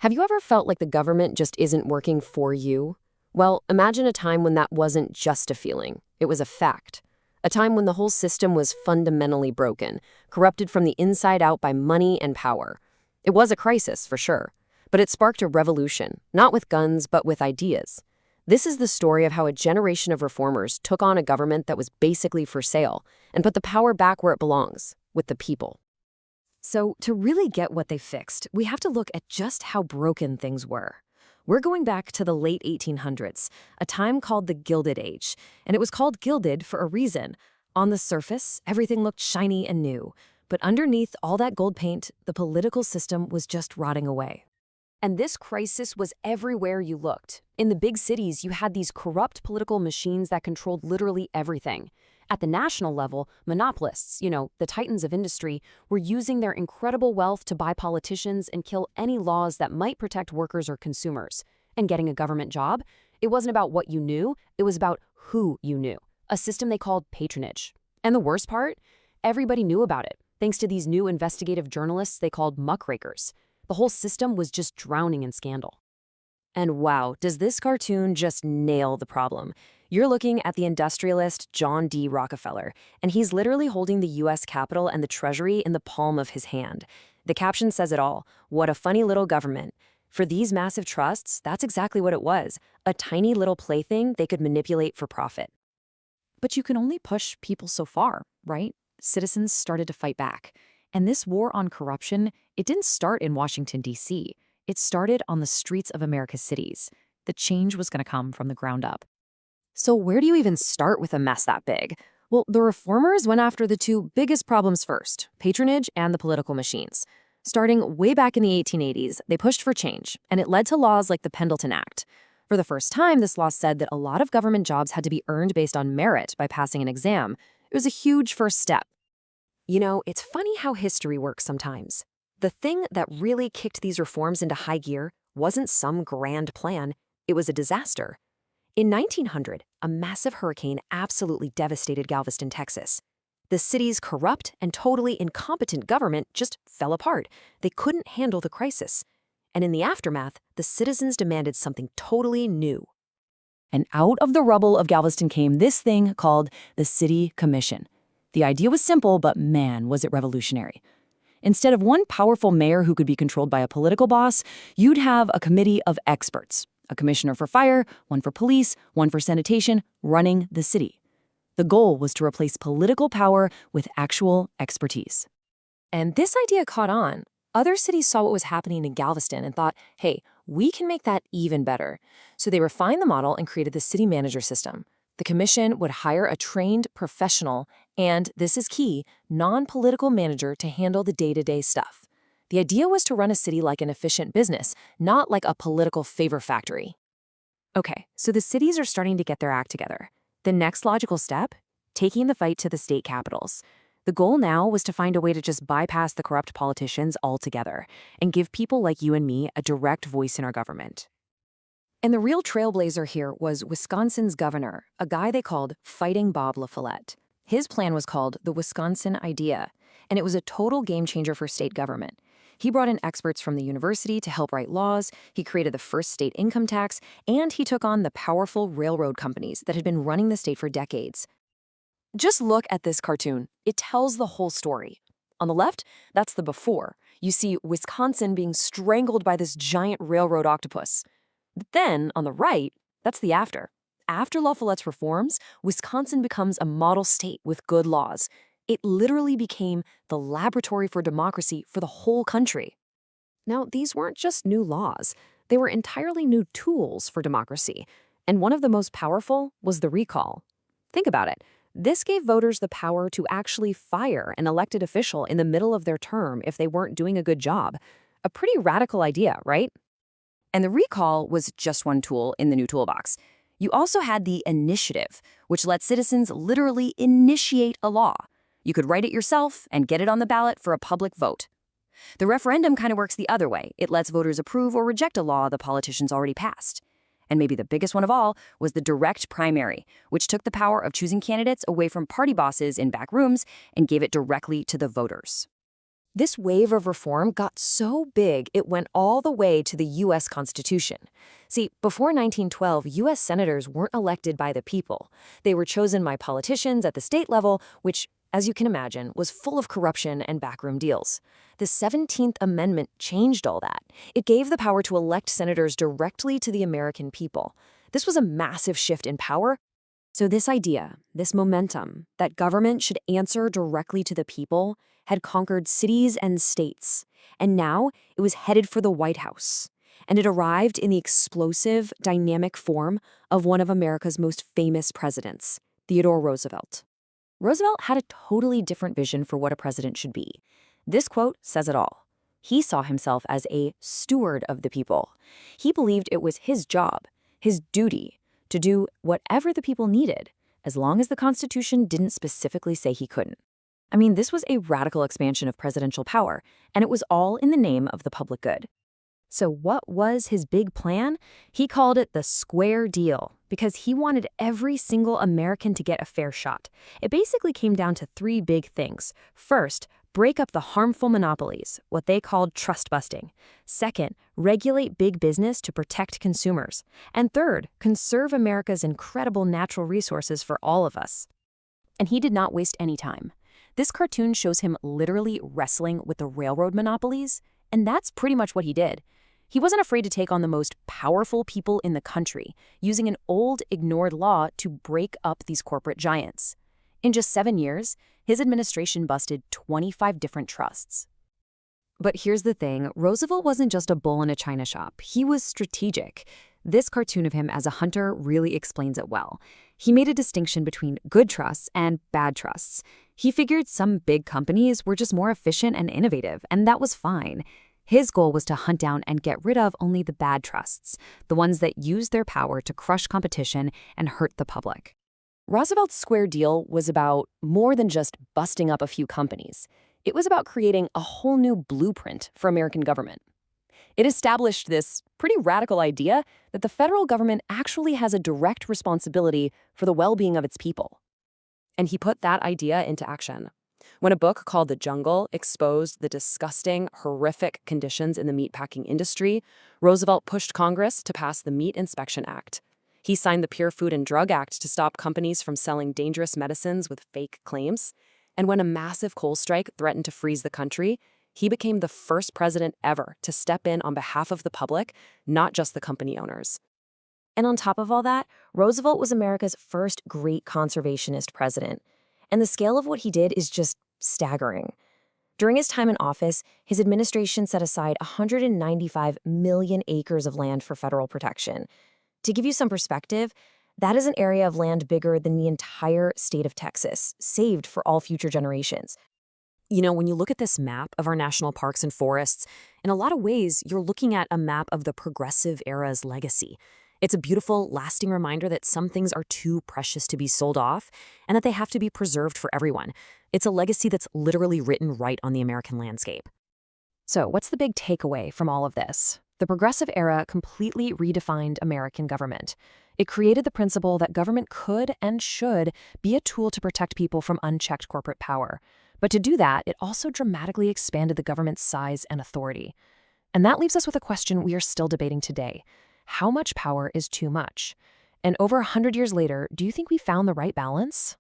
Have you ever felt like the government just isn't working for you? Well, imagine a time when that wasn't just a feeling, it was a fact. A time when the whole system was fundamentally broken, corrupted from the inside out by money and power. It was a crisis, for sure, but it sparked a revolution, not with guns, but with ideas. This is the story of how a generation of reformers took on a government that was basically for sale and put the power back where it belongs, with the people. So, to really get what they fixed, we have to look at just how broken things were. We're going back to the late 1800s, a time called the Gilded Age, and it was called gilded for a reason. On the surface, everything looked shiny and new, but underneath all that gold paint, the political system was just rotting away. And this crisis was everywhere you looked. In the big cities, you had these corrupt political machines that controlled literally everything. At the national level, monopolists, the titans of industry, were using their incredible wealth to buy politicians and kill any laws that might protect workers or consumers. And getting a government job, it wasn't about what you knew, it was about who you knew, a system they called patronage. And the worst part? Everybody knew about it, thanks to these new investigative journalists they called muckrakers. The whole system was just drowning in scandal. And wow, does this cartoon just nail the problem? You're looking at the industrialist John D. Rockefeller, and he's literally holding the U.S. Capitol and the Treasury in the palm of his hand. The caption says it all. What a funny little government. For these massive trusts, that's exactly what it was, a tiny little plaything they could manipulate for profit. But you can only push people so far, right? Citizens started to fight back. And this war on corruption, it didn't start in Washington, D.C. It started on the streets of America's cities. The change was going to come from the ground up. So where do you even start with a mess that big? Well, the reformers went after the two biggest problems first, patronage and the political machines. Starting way back in the 1880s, they pushed for change, and it led to laws like the Pendleton Act. For the first time, this law said that a lot of government jobs had to be earned based on merit by passing an exam. It was a huge first step. It's funny how history works sometimes. The thing that really kicked these reforms into high gear wasn't some grand plan, it was a disaster. In 1900, a massive hurricane absolutely devastated Galveston, Texas. The city's corrupt and totally incompetent government just fell apart. They couldn't handle the crisis. And in the aftermath, the citizens demanded something totally new. And out of the rubble of Galveston came this thing called the City Commission. The idea was simple, but man, was it revolutionary. Instead of one powerful mayor who could be controlled by a political boss, you'd have a committee of experts. A commissioner for fire, one for police, one for sanitation, running the city. The goal was to replace political power with actual expertise. And this idea caught on. Other cities saw what was happening in Galveston and thought, hey, we can make that even better. So they refined the model and created the city manager system. The commission would hire a trained professional and, this is key, non-political manager to handle the day-to-day stuff. The idea was to run a city like an efficient business, not like a political favor factory. Okay, so the cities are starting to get their act together. The next logical step? Taking the fight to the state capitals. The goal now was to find a way to just bypass the corrupt politicians altogether and give people like you and me a direct voice in our government. And the real trailblazer here was Wisconsin's governor, a guy they called Fighting Bob La Follette. His plan was called the Wisconsin Idea, and it was a total game changer for state government. He brought in experts from the university to help write laws, he created the first state income tax, and he took on the powerful railroad companies that had been running the state for decades. Just look at this cartoon. It tells the whole story. On the left, that's the before. You see Wisconsin being strangled by this giant railroad octopus. But then, on the right, that's the after. After La Follette's reforms, Wisconsin becomes a model state with good laws. It literally became the laboratory for democracy for the whole country. Now, these weren't just new laws. They were entirely new tools for democracy. And one of the most powerful was the recall. Think about it. This gave voters the power to actually fire an elected official in the middle of their term if they weren't doing a good job. A pretty radical idea, right? And the recall was just one tool in the new toolbox. You also had the initiative, which let citizens literally initiate a law. You could write it yourself and get it on the ballot for a public vote. The referendum kind of works the other way. It lets voters approve or reject a law the politicians already passed. And maybe the biggest one of all was the direct primary, which took the power of choosing candidates away from party bosses in back rooms and gave it directly to the voters. This wave of reform got so big it went all the way to the U.S. Constitution. See, before 1912, U.S. senators weren't elected by the people. They were chosen by politicians at the state level, which, as you can imagine, was full of corruption and backroom deals. The 17th Amendment changed all that. It gave the power to elect senators directly to the American people. This was a massive shift in power. So this idea, this momentum, that government should answer directly to the people, had conquered cities and states. And now it was headed for the White House. And it arrived in the explosive, dynamic form of one of America's most famous presidents, Theodore Roosevelt. Roosevelt had a totally different vision for what a president should be. This quote says it all. He saw himself as a steward of the people. He believed it was his job, his duty, to do whatever the people needed, as long as the Constitution didn't specifically say he couldn't. I mean, this was a radical expansion of presidential power, and it was all in the name of the public good. So what was his big plan? He called it the Square Deal, because he wanted every single American to get a fair shot. It basically came down to three big things. First, break up the harmful monopolies, what they called trust busting. Second, regulate big business to protect consumers. And third, conserve America's incredible natural resources for all of us. And he did not waste any time. This cartoon shows him literally wrestling with the railroad monopolies, and that's pretty much what he did. He wasn't afraid to take on the most powerful people in the country, using an old, ignored law to break up these corporate giants. In just 7 years, his administration busted 25 different trusts. But here's the thing, Roosevelt wasn't just a bull in a china shop. He was strategic. This cartoon of him as a hunter really explains it well. He made a distinction between good trusts and bad trusts. He figured some big companies were just more efficient and innovative, and that was fine. His goal was to hunt down and get rid of only the bad trusts, the ones that used their power to crush competition and hurt the public. Roosevelt's Square Deal was about more than just busting up a few companies. It was about creating a whole new blueprint for American government. It established this pretty radical idea that the federal government actually has a direct responsibility for the well-being of its people. And he put that idea into action. When a book called The Jungle exposed the disgusting, horrific conditions in the meatpacking industry, Roosevelt pushed Congress to pass the Meat Inspection Act. He signed the Pure Food and Drug Act to stop companies from selling dangerous medicines with fake claims. And when a massive coal strike threatened to freeze the country, he became the first president ever to step in on behalf of the public, not just the company owners. And on top of all that, Roosevelt was America's first great conservationist president. And the scale of what he did is just staggering. During his time in office, his administration set aside 195 million acres of land for federal protection. To give you some perspective, that is an area of land bigger than the entire state of Texas, saved for all future generations. You know, when you look at this map of our national parks and forests, in a lot of ways, you're looking at a map of the Progressive era's legacy. It's a beautiful, lasting reminder that some things are too precious to be sold off and that they have to be preserved for everyone. It's a legacy that's literally written right on the American landscape. So, what's the big takeaway from all of this? The Progressive era completely redefined American government. It created the principle that government could and should be a tool to protect people from unchecked corporate power. But to do that, it also dramatically expanded the government's size and authority. And that leaves us with a question we are still debating today. How much power is too much? And over 100 years later, do you think we found the right balance?